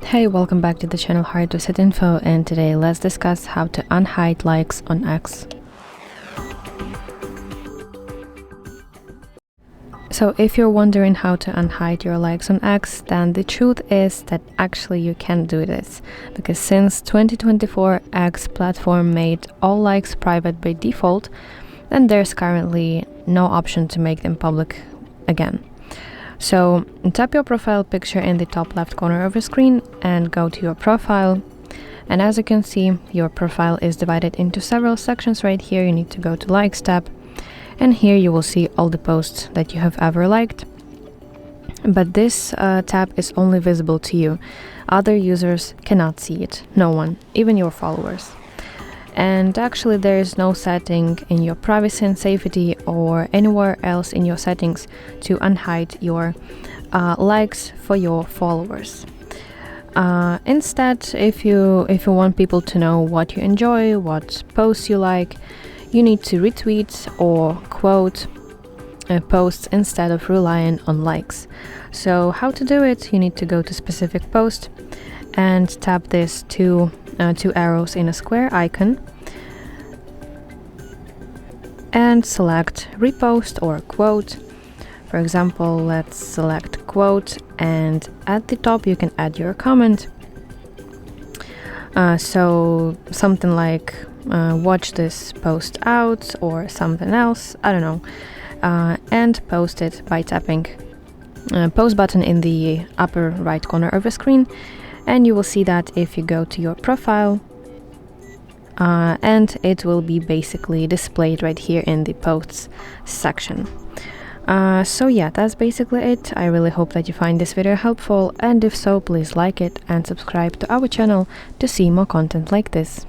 Hey, welcome back to the channel Hard to Set Info, and today let's discuss how to unhide likes on X. So if you're wondering how to unhide your likes on X, then the truth is that actually you can't do this, because since 2024 X platform made all likes private by default, then there's currently no option to make them public again. So tap your profile picture in the top left corner of your screen and go to your profile. And as you can see, your profile is divided into several sections right here. You need to go to Likes tab, and here you will see all the posts that you have ever liked. But this tab is only visible to you. Other users cannot see it. No one, even your followers. And actually there is no setting in your privacy and safety or anywhere else in your settings to unhide your likes for your followers. Instead, if you want people to know what you enjoy, what posts you like, you need to retweet or quote posts instead of relying on likes. So how to do it? You need to go to specific post and tap this two arrows in a square icon and select repost or quote. For example, let's select quote, and at the top you can add your comment. So something like watch this post out or something else, I don't know, and post it by tapping post button in the upper right corner of the screen. And you will see that if you go to your profile, and it will be basically displayed right here in the posts section. So yeah, that's basically it. I really hope that you find this video helpful, and if so, please like it and subscribe to our channel to see more content like this.